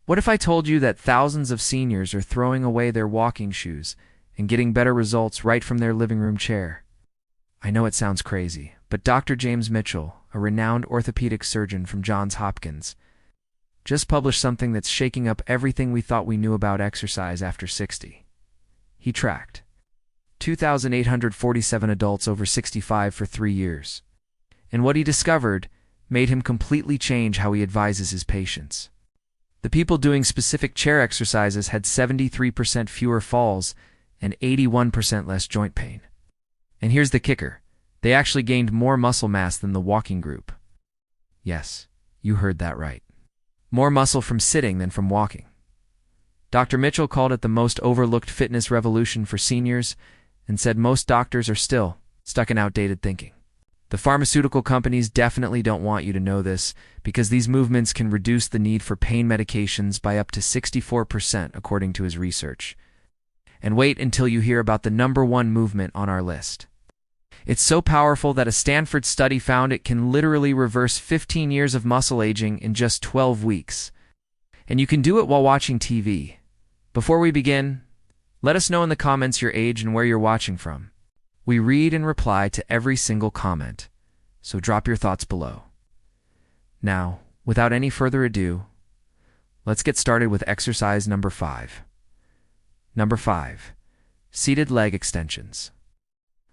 What if I told you that thousands of seniors are throwing away their walking shoes and getting better results right from their living room chair? I know it sounds crazy, but Dr. James Mitchell, a renowned orthopedic surgeon from Johns Hopkins, just published something that's shaking up everything we thought we knew about exercise after 60. He tracked 2,847 adults over 65 for 3 years. And what he discovered made him completely change how he advises his patients. The people doing specific chair exercises had 73% fewer falls and 81% less joint pain. And here's the kicker. They actually gained more muscle mass than the walking group. Yes, you heard that right. More muscle from sitting than from walking. Dr. Mitchell called it the most overlooked fitness revolution for seniors and said most doctors are still stuck in outdated thinking. The pharmaceutical companies definitely don't want you to know this because these movements can reduce the need for pain medications by up to 64% according to his research. And wait until you hear about the #1 movement on our list. It's so powerful that a Stanford study found it can literally reverse 15 years of muscle aging in just 12 weeks. And you can do it while watching TV. Before we begin, let us know in the comments your age and where you're watching from. We read and reply to every single comment, so drop your thoughts below. Now, without any further ado, let's get started with exercise number 5. Number 5, seated leg extensions.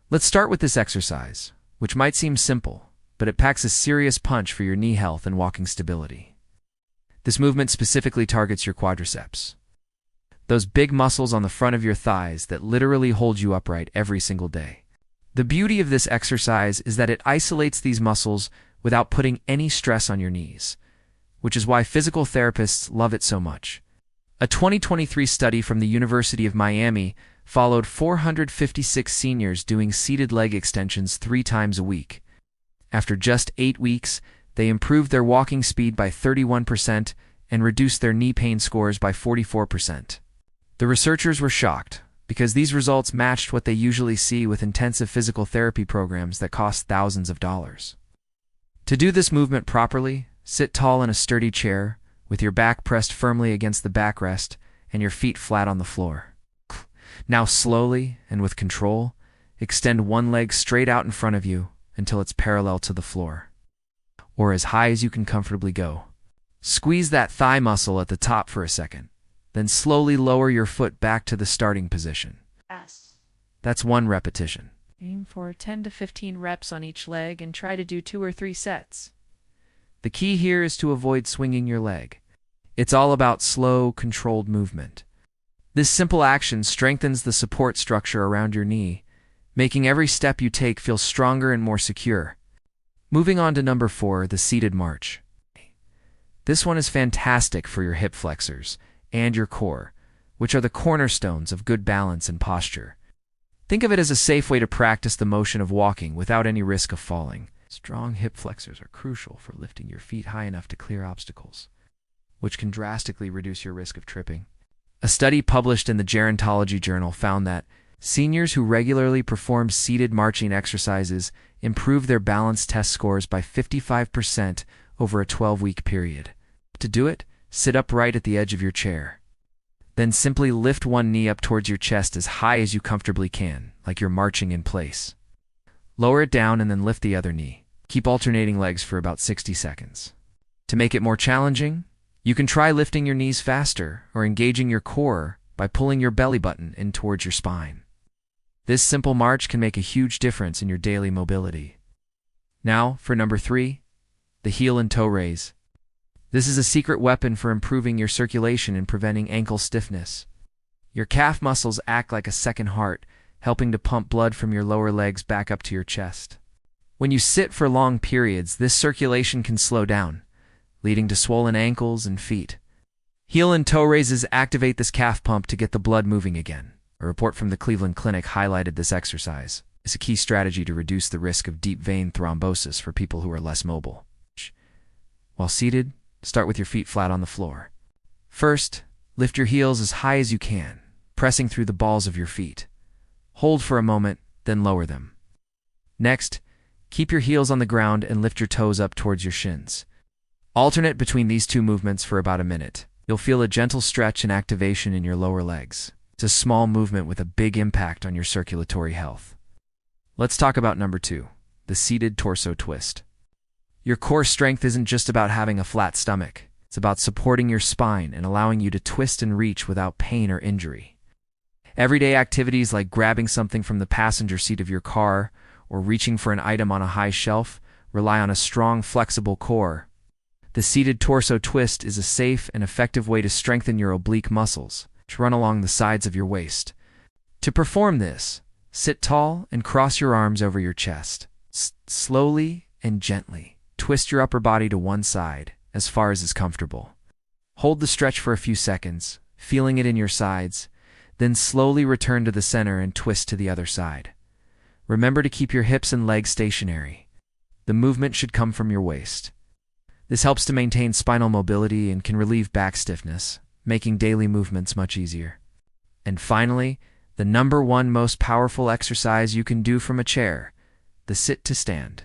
Let's start with this exercise, which might seem simple, but it packs a serious punch for your knee health and walking stability. This movement specifically targets your quadriceps, those big muscles on the front of your thighs that literally hold you upright every single day. The beauty of this exercise is that it isolates these muscles without putting any stress on your knees, which is why physical therapists love it so much. A 2023 study from the University of Miami followed 456 seniors doing seated leg extensions 3 times a week. After just 8 weeks, they improved their walking speed by 31% and reduced their knee pain scores by 44%. The researchers were shocked because these results matched what they usually see with intensive physical therapy programs that cost thousands of dollars. To do this movement properly, sit tall in a sturdy chair with your back pressed firmly against the backrest and your feet flat on the floor. Now slowly and with control, extend one leg straight out in front of you until it's parallel to the floor, or as high as you can comfortably go. Squeeze that thigh muscle at the top for a second, then slowly lower your foot back to the starting position. That's 1 repetition. Aim for 10 to 15 reps on each leg and try to do 2 or 3 sets. The key here is to avoid swinging your leg. It's all about slow, controlled movement. This simple action strengthens the support structure around your knee, making every step you take feel stronger and more secure. Moving on to number 4, the seated march. This one is fantastic for your hip flexors and your core, which are the cornerstones of good balance and posture. Think of it as a safe way to practice the motion of walking without any risk of falling. Strong hip flexors are crucial for lifting your feet high enough to clear obstacles, which can drastically reduce your risk of tripping. A study published in the Gerontology Journal found that seniors who regularly performed seated marching exercises improved their balance test scores by 55% over a 12-week period. To do it, sit upright at the edge of your chair. Then simply lift one knee up towards your chest as high as you comfortably can, like you're marching in place. Lower it down and then lift the other knee. Keep alternating legs for about 60 seconds. To make it more challenging, you can try lifting your knees faster or engaging your core by pulling your belly button in towards your spine. This simple march can make a huge difference in your daily mobility. Now, for number 3, the heel and toe raise. This is a secret weapon for improving your circulation and preventing ankle stiffness. Your calf muscles act like a second heart, helping to pump blood from your lower legs back up to your chest. When you sit for long periods, this circulation can slow down, leading to swollen ankles and feet. Heel and toe raises activate this calf pump to get the blood moving again. A report from the Cleveland Clinic highlighted this exercise as a key strategy to reduce the risk of deep vein thrombosis for people who are less mobile. While seated, start with your feet flat on the floor. First, lift your heels as high as you can, pressing through the balls of your feet. Hold for a moment, then lower them. Next, keep your heels on the ground and lift your toes up towards your shins. Alternate between these 2 movements for about a minute. You'll feel a gentle stretch and activation in your lower legs. It's a small movement with a big impact on your circulatory health. Let's talk about number 2, the seated torso twist. Your core strength isn't just about having a flat stomach. It's about supporting your spine and allowing you to twist and reach without pain or injury. Everyday activities like grabbing something from the passenger seat of your car or reaching for an item on a high shelf rely on a strong, flexible core. The seated torso twist is a safe and effective way to strengthen your oblique muscles, which run along the sides of your waist. To perform this, sit tall and cross your arms over your chest. Slowly and gently, twist your upper body to one side, as far as is comfortable. Hold the stretch for a few seconds, feeling it in your sides, then slowly return to the center and twist to the other side. Remember to keep your hips and legs stationary. The movement should come from your waist. This helps to maintain spinal mobility and can relieve back stiffness, making daily movements much easier. And finally, the number 1 most powerful exercise you can do from a chair, the sit to stand.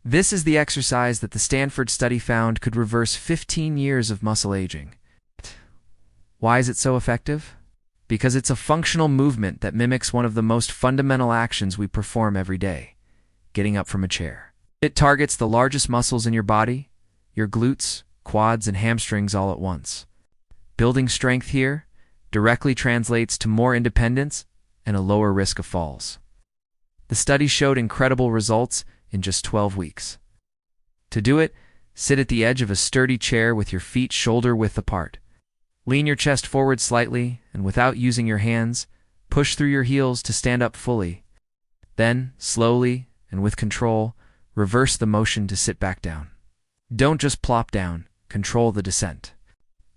This is the exercise that the Stanford study found could reverse 15 years of muscle aging. Why is it so effective? Because it's a functional movement that mimics one of the most fundamental actions we perform every day, getting up from a chair. It targets the largest muscles in your body, your glutes, quads, and hamstrings all at once. Building strength here directly translates to more independence and a lower risk of falls. The study showed incredible results in just 12 weeks. To do it, sit at the edge of a sturdy chair with your feet shoulder-width apart. Lean your chest forward slightly, and without using your hands, push through your heels to stand up fully. Then, slowly and with control, reverse the motion to sit back down. Don't just plop down, control the descent.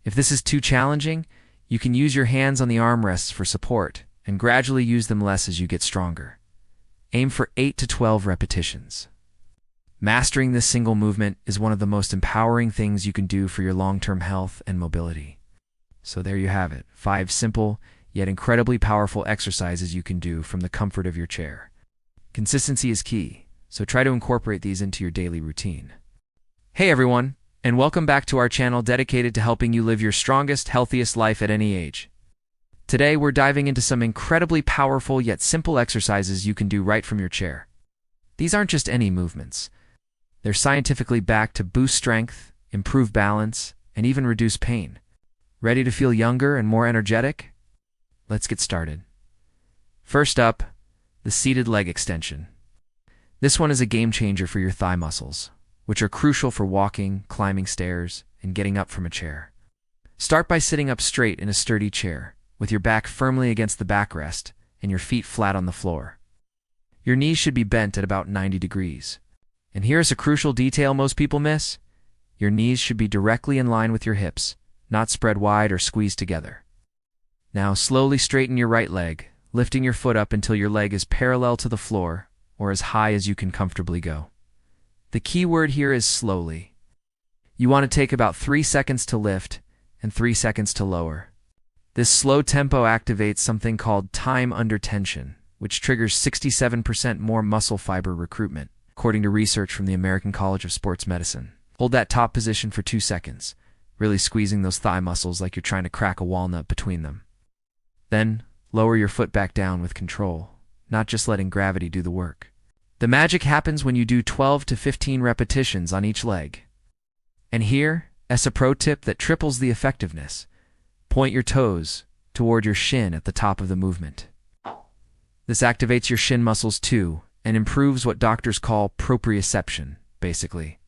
If this is too challenging, you can use your hands on the armrests for support and gradually use them less as you get stronger. Aim for 8 to 12 repetitions. Mastering this single movement is one of the most empowering things you can do for your long-term health and mobility. So there you have it, 5 simple yet incredibly powerful exercises you can do from the comfort of your chair. Consistency is key, so try to incorporate these into your daily routine. Hey everyone, and welcome back to our channel dedicated to helping you live your strongest, healthiest life at any age. Today we're diving into some incredibly powerful yet simple exercises you can do right from your chair. These aren't just any movements. They're scientifically backed to boost strength, improve balance, and even reduce pain. Ready to feel younger and more energetic? Let's get started. First up, the seated leg extension. This one is a game changer for your thigh muscles, which are crucial for walking, climbing stairs, and getting up from a chair. Start by sitting up straight in a sturdy chair, with your back firmly against the backrest and your feet flat on the floor. Your knees should be bent at about 90 degrees. And here's a crucial detail most people miss. Your knees should be directly in line with your hips, not spread wide or squeezed together. Now slowly straighten your right leg, lifting your foot up until your leg is parallel to the floor or as high as you can comfortably go. The key word here is slowly. You want to take about 3 seconds to lift and 3 seconds to lower. This slow tempo activates something called time under tension, which triggers 67% more muscle fiber recruitment, according to research from the American College of Sports Medicine. Hold that top position for 2 seconds, really squeezing those thigh muscles like you're trying to crack a walnut between them. Then, lower your foot back down with control, not just letting gravity do the work. The magic happens when you do 12 to 15 repetitions on each leg. And here, as a pro tip that triples the effectiveness, point your toes toward your shin at the top of the movement. This activates your shin muscles too, and improves what doctors call proprioception, basically.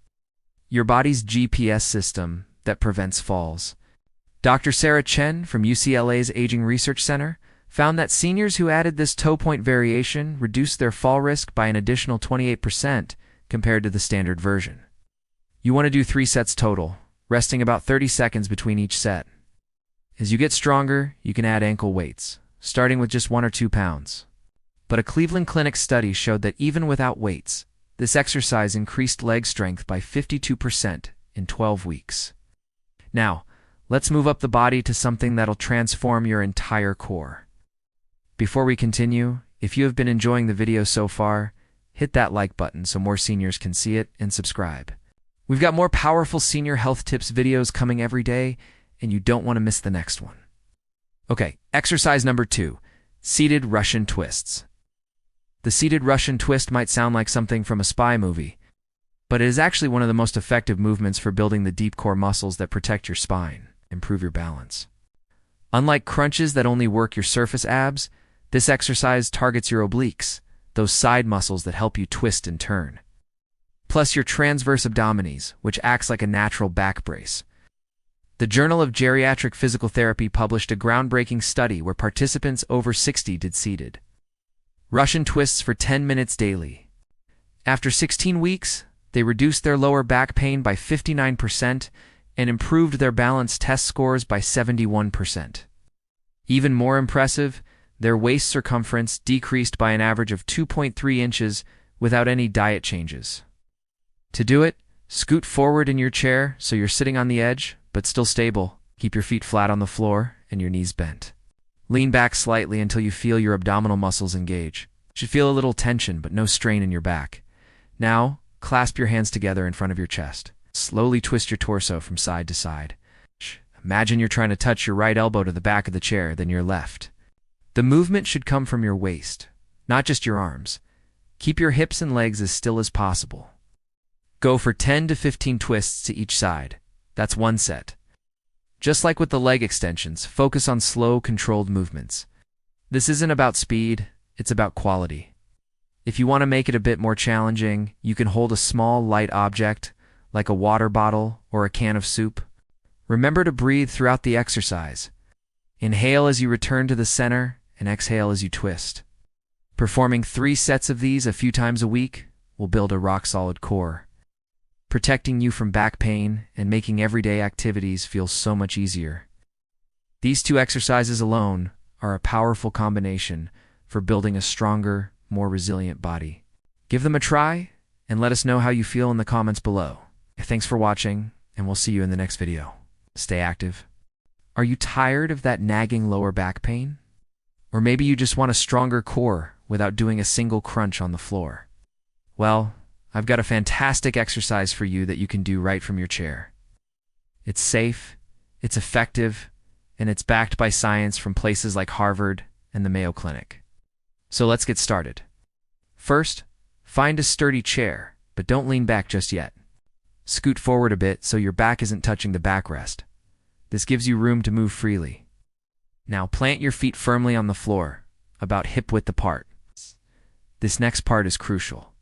Your body's GPS system that prevents falls. Dr. Sarah Chen from UCLA's Aging Research Center found that seniors who added this toe point variation reduced their fall risk by an additional 28% compared to the standard version. You want to do 3 sets total, resting about 30 seconds between each set. As you get stronger, you can add ankle weights, starting with just 1 or 2 pounds. But a Cleveland Clinic study showed that even without weights, this exercise increased leg strength by 52% in 12 weeks. Now, let's move up the body to something that'll transform your entire core. Before we continue, if you have been enjoying the video so far, hit that like button so more seniors can see it and subscribe. We've got more powerful senior health tips videos coming every day, and you don't want to miss the next one. Okay, exercise number 2, seated Russian twists. The seated Russian twist might sound like something from a spy movie, but it is actually one of the most effective movements for building the deep core muscles that protect your spine, improve your balance. Unlike crunches that only work your surface abs, this exercise targets your obliques, those side muscles that help you twist and turn. Plus your transverse abdominis, which acts like a natural back brace. The Journal of Geriatric Physical Therapy published a groundbreaking study where participants over 60 did seated Russian twists for 10 minutes daily. After 16 weeks, they reduced their lower back pain by 59% and improved their balance test scores by 71%. Even more impressive, their waist circumference decreased by an average of 2.3 inches without any diet changes. To do it, scoot forward in your chair so you're sitting on the edge, but still stable. Keep your feet flat on the floor and your knees bent. Lean back slightly until you feel your abdominal muscles engage. You should feel a little tension, but no strain in your back. Now, clasp your hands together in front of your chest. Slowly twist your torso from side to side. Imagine you're trying to touch your right elbow to the back of the chair, then your left. The movement should come from your waist, not just your arms. Keep your hips and legs as still as possible. Go for 10 to 15 twists to each side. That's one set. Just like with the leg extensions, focus on slow, controlled movements. This isn't about speed, it's about quality. If you want to make it a bit more challenging, you can hold a small, light object, like a water bottle or a can of soup. Remember to breathe throughout the exercise. Inhale as you return to the center, and exhale as you twist. Performing 3 sets of these a few times a week will build a rock-solid core, protecting you from back pain and making everyday activities feel so much easier. These 2 exercises alone are a powerful combination for building a stronger, more resilient body. Give them a try and let us know how you feel in the comments below. Thanks for watching, and we'll see you in the next video. Stay active. Are you tired of that nagging lower back pain? Or maybe you just want a stronger core without doing a single crunch on the floor. Well, I've got a fantastic exercise for you that you can do right from your chair. It's safe, it's effective, and it's backed by science from places like Harvard and the Mayo Clinic. So let's get started. First, find a sturdy chair, but don't lean back just yet. Scoot forward a bit so your back isn't touching the backrest. This gives you room to move freely. Now plant your feet firmly on the floor, about hip-width apart. This next part is crucial.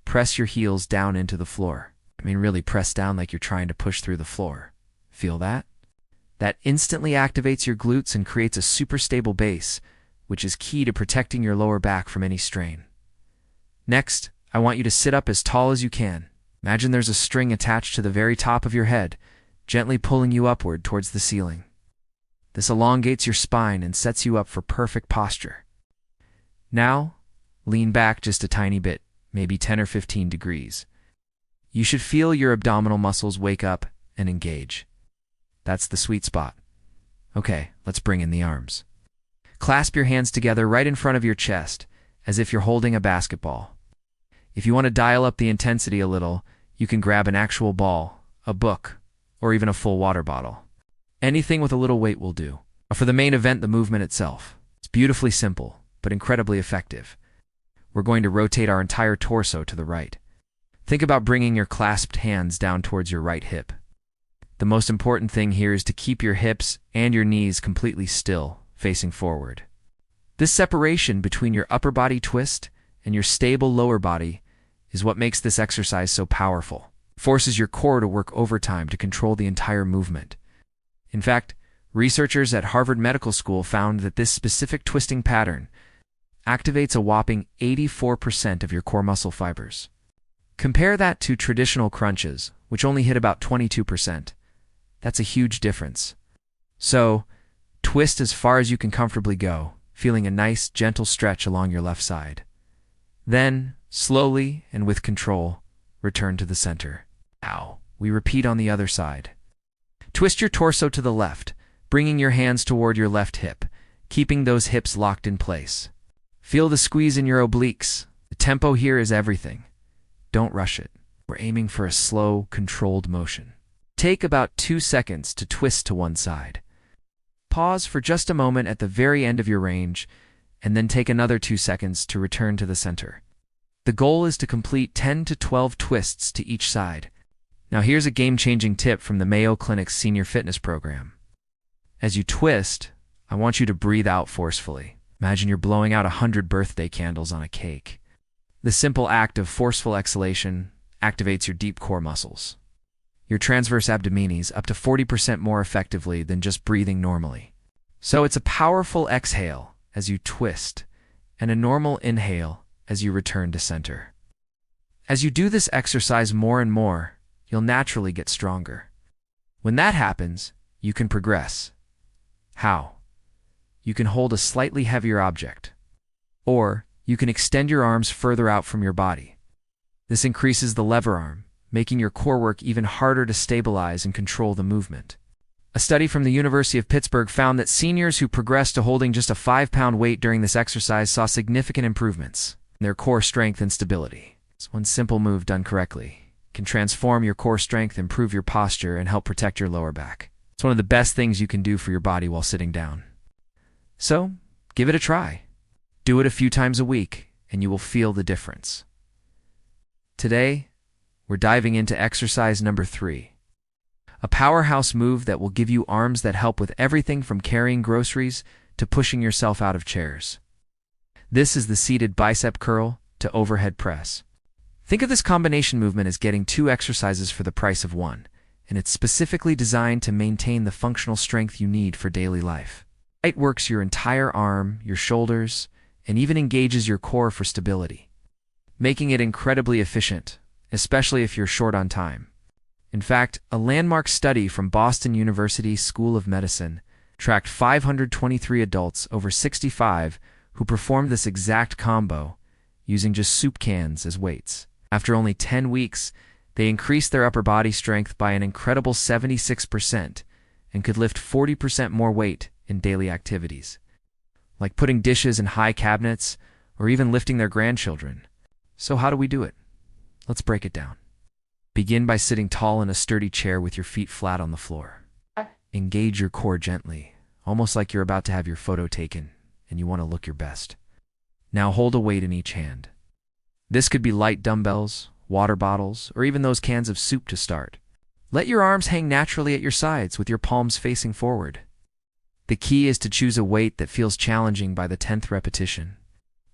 Press your heels down into the floor. Really press down like you're trying to push through the floor. Feel that? That instantly activates your glutes and creates a super stable base, which is key to protecting your lower back from any strain. Next, I want you to sit up as tall as you can. Imagine there's a string attached to the very top of your head, gently pulling you upward towards the ceiling. This elongates your spine and sets you up for perfect posture. Now, lean back just a tiny bit, maybe 10 or 15 degrees. You should feel your abdominal muscles wake up and engage. That's the sweet spot. Okay, let's bring in the arms. Clasp your hands together right in front of your chest, as if you're holding a basketball. If you want to dial up the intensity a little, you can grab an actual ball, a book, or even a full water bottle. Anything with a little weight will do. For the main event, the movement itself. It's beautifully simple, but incredibly effective. We're going to rotate our entire torso to the right. Think about bringing your clasped hands down towards your right hip. The most important thing here is to keep your hips and your knees completely still, facing forward. This separation between your upper body twist and your stable lower body is what makes this exercise so powerful. It forces your core to work overtime to control the entire movement. In fact, researchers at Harvard Medical School found that this specific twisting pattern activates a whopping 84% of your core muscle fibers. Compare that to traditional crunches, which only hit about 22%. That's a huge difference. So, twist as far as you can comfortably go, feeling a nice, gentle stretch along your left side. Then, slowly and with control, return to the center. Now, we repeat on the other side. Twist your torso to the left, bringing your hands toward your left hip, keeping those hips locked in place. Feel the squeeze in your obliques. The tempo here is everything. Don't rush it. We're aiming for a slow, controlled motion. Take about 2 seconds to twist to one side. Pause for just a moment at the very end of your range, and then take another 2 seconds to return to the center. The goal is to complete 10 to 12 twists to each side. Now here's a game-changing tip from the Mayo Clinic's Senior Fitness Program. As you twist, I want you to breathe out forcefully. Imagine you're blowing out 100 birthday candles on a cake. The simple act of forceful exhalation activates your deep core muscles, your transverse abdominis, up to 40% more effectively than just breathing normally. So it's a powerful exhale as you twist, and a normal inhale as you return to center. As you do this exercise more and more, you'll naturally get stronger. When that happens, you can progress. How? You can hold a slightly heavier object, or you can extend your arms further out from your body. This increases the lever arm, making your core work even harder to stabilize and control the movement. A study from the University of Pittsburgh found that seniors who progressed to holding just a 5-pound weight during this exercise saw significant improvements in their core strength and stability. So one simple move done correctly can transform your core strength, improve your posture, and help protect your lower back. It's one of the best things you can do for your body while sitting down. So, give it a try. Do it a few times a week, and you will feel the difference. Today, we're diving into exercise number 3, a powerhouse move that will give you arms that help with everything from carrying groceries to pushing yourself out of chairs. This is the seated bicep curl to overhead press. Think of this combination movement as getting 2 exercises for the price of 1, and it's specifically designed to maintain the functional strength you need for daily life. It works your entire arm, your shoulders, and even engages your core for stability, making it incredibly efficient, especially if you're short on time. In fact, a landmark study from Boston University School of Medicine tracked 523 adults over 65 who performed this exact combo using just soup cans as weights. After only 10 weeks, they increased their upper body strength by an incredible 76% and could lift 40% more weight in daily activities, like putting dishes in high cabinets or even lifting their grandchildren. So how do we do it? Let's break it down. Begin by sitting tall in a sturdy chair with your feet flat on the floor. Engage your core gently, almost like you're about to have your photo taken and you want to look your best. Now hold a weight in each hand. This could be light dumbbells, water bottles, or even those cans of soup to start. Let your arms hang naturally at your sides with your palms facing forward. The key is to choose a weight that feels challenging by the 10th repetition,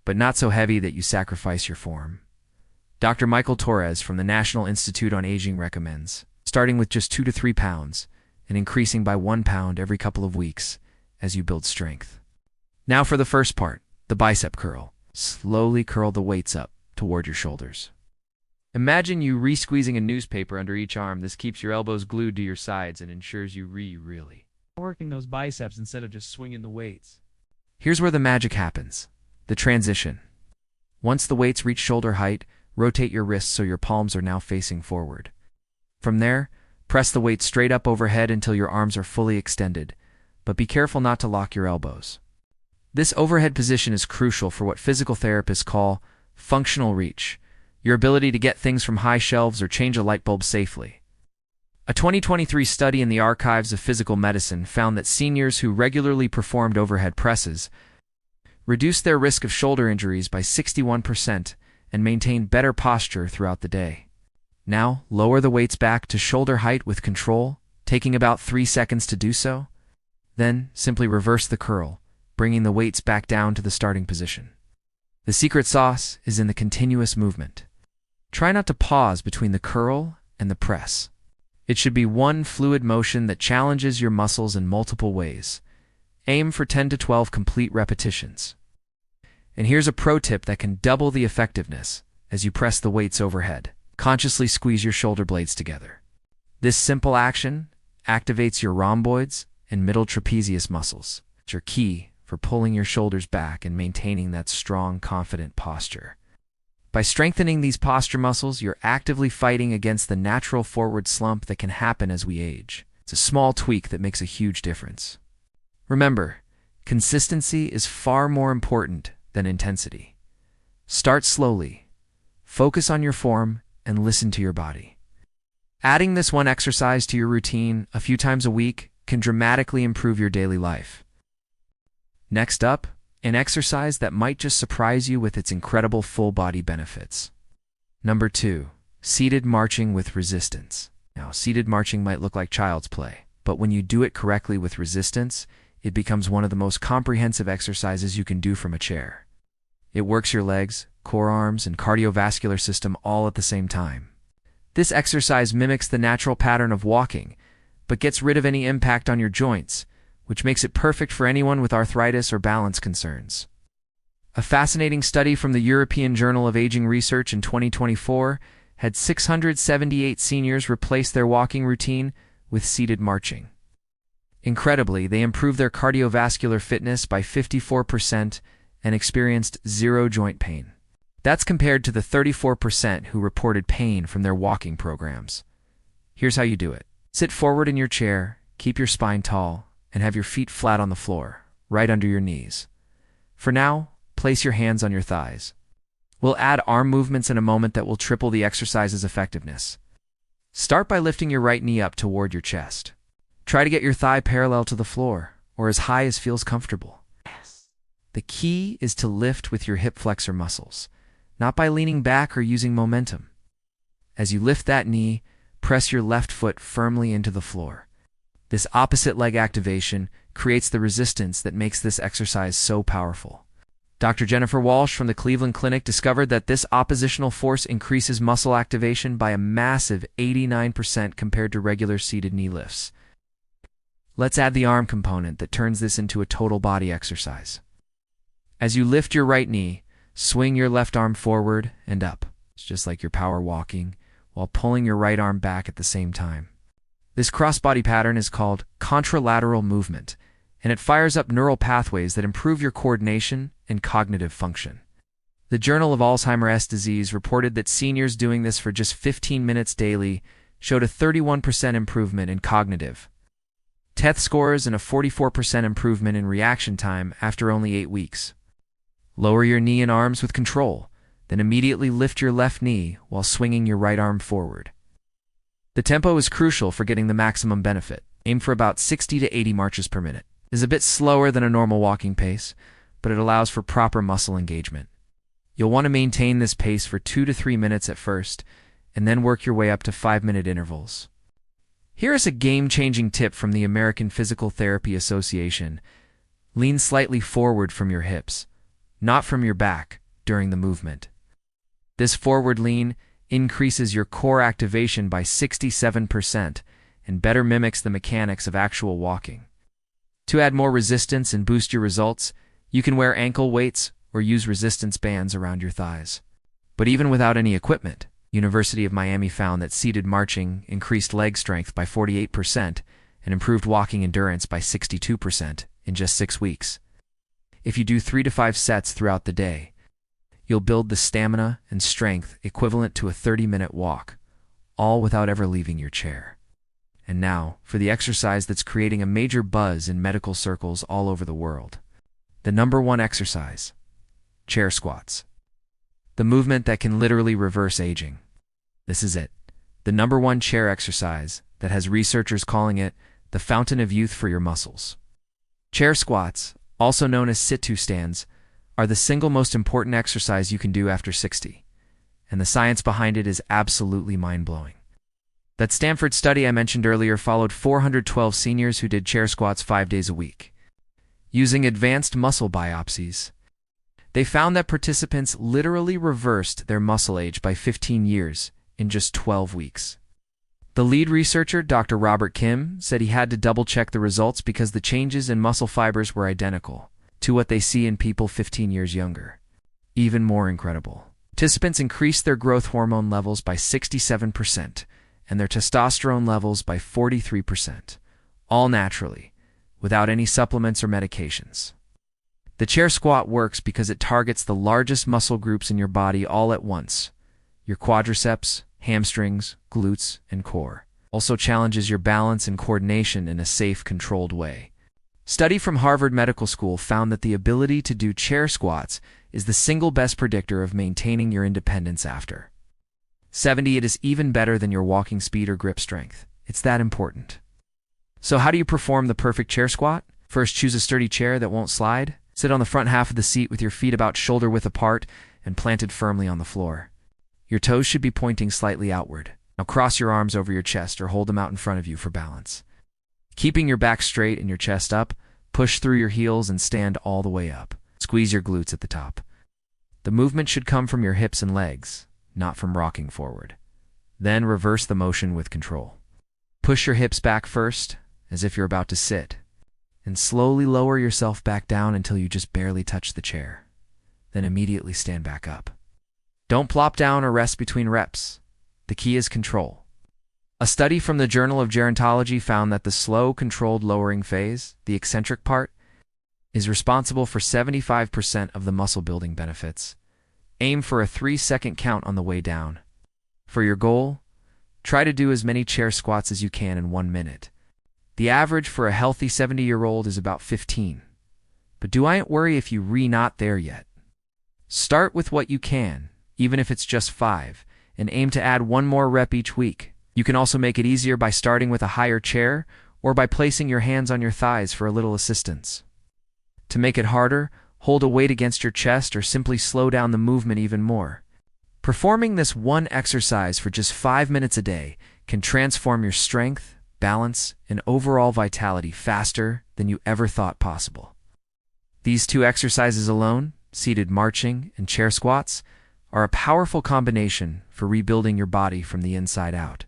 but not so heavy that you sacrifice your form. Dr. Michael Torres from the National Institute on Aging recommends starting with just 2 to 3 pounds and increasing by 1 pound every couple of weeks as you build strength. Now for the first part, the bicep curl. Slowly curl the weights up toward your shoulders. Imagine you re-squeezing a newspaper under each arm. This keeps your elbows glued to your sides and ensures you really working those biceps instead of just swinging the weights. Here's where the magic happens, the transition. Once the weights reach shoulder height, rotate your wrists so your palms are now facing forward. From there, press the weight straight up overhead until your arms are fully extended, but be careful not to lock your elbows. This overhead position is crucial for what physical therapists call functional reach, your ability to get things from high shelves or change a light bulb safely. A 2023 study in the Archives of Physical Medicine found that seniors who regularly performed overhead presses reduced their risk of shoulder injuries by 61% and maintained better posture throughout the day. Now, lower the weights back to shoulder height with control, taking about 3 seconds to do so. Then, simply reverse the curl, bringing the weights back down to the starting position. The secret sauce is in the continuous movement. Try not to pause between the curl and the press. It should be one fluid motion that challenges your muscles in multiple ways. Aim for 10 to 12 complete repetitions. And here's a pro tip that can double the effectiveness as you press the weights overhead. Consciously squeeze your shoulder blades together. This simple action activates your rhomboids and middle trapezius muscles, which are key for pulling your shoulders back and maintaining that strong, confident posture. By strengthening these posture muscles, you're actively fighting against the natural forward slump that can happen as we age. It's a small tweak that makes a huge difference. Remember, consistency is far more important than intensity. Start slowly, focus on your form, and listen to your body. Adding this one exercise to your routine a few times a week can dramatically improve your daily life. Next up, an exercise that might just surprise you with its incredible full-body benefits. Number 2. Seated marching with resistance. Now, seated marching might look like child's play, but when you do it correctly with resistance, it becomes one of the most comprehensive exercises you can do from a chair. It works your legs, core, arms, and cardiovascular system all at the same time. This exercise mimics the natural pattern of walking, but gets rid of any impact on your joints, which makes it perfect for anyone with arthritis or balance concerns. A fascinating study from the European Journal of Aging Research in 2024 had 678 seniors replace their walking routine with seated marching. Incredibly, they improved their cardiovascular fitness by 54% and experienced zero joint pain. That's compared to the 34% who reported pain from their walking programs. Here's how you do it. Sit forward in your chair, keep your spine tall, and have your feet flat on the floor, right under your knees. For now, place your hands on your thighs. We'll add arm movements in a moment that will triple the exercise's effectiveness. Start by lifting your right knee up toward your chest. Try to get your thigh parallel to the floor, or as high as feels comfortable. The key is to lift with your hip flexor muscles, not by leaning back or using momentum. As you lift that knee, press your left foot firmly into the floor. This opposite leg activation creates the resistance that makes this exercise so powerful. Dr. Jennifer Walsh from the Cleveland Clinic discovered that this oppositional force increases muscle activation by a massive 89% compared to regular seated knee lifts. Let's add the arm component that turns this into a total body exercise. As you lift your right knee, swing your left arm forward and up. It's just like you're power walking, while pulling your right arm back at the same time. This cross-body pattern is called contralateral movement, and it fires up neural pathways that improve your coordination and cognitive function. The Journal of Alzheimer's Disease reported that seniors doing this for just 15 minutes daily showed a 31% improvement in cognitive TETH scores and a 44% improvement in reaction time after only 8 weeks. Lower your knee and arms with control, then immediately lift your left knee while swinging your right arm forward. The tempo is crucial for getting the maximum benefit. Aim for about 60 to 80 marches per minute. It is a bit slower than a normal walking pace, but it allows for proper muscle engagement. You'll want to maintain this pace for 2 to 3 minutes at first, and then work your way up to 5-minute intervals. Here is a game-changing tip from the American Physical Therapy Association. Lean slightly forward from your hips, not from your back, during the movement. This forward lean increases your core activation by 67% and better mimics the mechanics of actual walking. To add more resistance and boost your results, you can wear ankle weights or use resistance bands around your thighs. But even without any equipment, University of Miami found that seated marching increased leg strength by 48% and improved walking endurance by 62% in just 6 weeks. If you do 3 to 5 sets throughout the day, you'll build the stamina and strength equivalent to a 30-minute walk, all without ever leaving your chair. And now, for the exercise that's creating a major buzz in medical circles all over the world. The number 1 exercise: chair squats. The movement that can literally reverse aging. This is it. The number 1 chair exercise that has researchers calling it the fountain of youth for your muscles. Chair squats, also known as sit-to stands, are the single most important exercise you can do after 60, and the science behind it is absolutely mind-blowing. That Stanford study I mentioned earlier followed 412 seniors who did chair squats 5 days a week. Using advanced muscle biopsies, they found that participants literally reversed their muscle age by 15 years in just 12 weeks. The lead researcher, Dr. Robert Kim, said he had to double-check the results because the changes in muscle fibers were identical to what they see in people 15 years younger. Even more incredible, participants increased their growth hormone levels by 67% and their testosterone levels by 43%, all naturally, without any supplements or medications. The chair squat works because it targets the largest muscle groups in your body all at once: your quadriceps, hamstrings, glutes, and core. Also challenges your balance and coordination in a safe, controlled way. Study from Harvard Medical School found that the ability to do chair squats is the single best predictor of maintaining your independence after 70, it is even better than your walking speed or grip strength. It's that important. So how do you perform the perfect chair squat? First, choose a sturdy chair that won't slide. Sit on the front half of the seat with your feet about shoulder width apart and planted firmly on the floor. Your toes should be pointing slightly outward. Now cross your arms over your chest or hold them out in front of you for balance. Keeping your back straight and your chest up, push through your heels and stand all the way up. Squeeze your glutes at the top. The movement should come from your hips and legs, not from rocking forward. Then reverse the motion with control. Push your hips back first, as if you're about to sit, and slowly lower yourself back down until you just barely touch the chair. Then immediately stand back up. Don't plop down or rest between reps. The key is control. A study from the Journal of Gerontology found that the slow, controlled lowering phase, the eccentric part, is responsible for 75% of the muscle-building benefits. Aim for a 3-second count on the way down. For your goal, try to do as many chair squats as you can in 1 minute. The average for a healthy 70-year-old is about 15. But don't worry if you're not there yet. Start with what you can, even if it's just 5, and aim to add 1 more rep each week. You can also make it easier by starting with a higher chair or by placing your hands on your thighs for a little assistance. To make it harder, hold a weight against your chest or simply slow down the movement even more. Performing this one exercise for just 5 minutes a day can transform your strength, balance, and overall vitality faster than you ever thought possible. These 2 exercises alone, seated marching and chair squats, are a powerful combination for rebuilding your body from the inside out.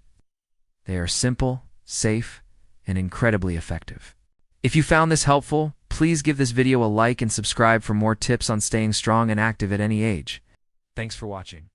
They are simple, safe, and incredibly effective. If you found this helpful, please give this video a like and subscribe for more tips on staying strong and active at any age. Thanks for watching.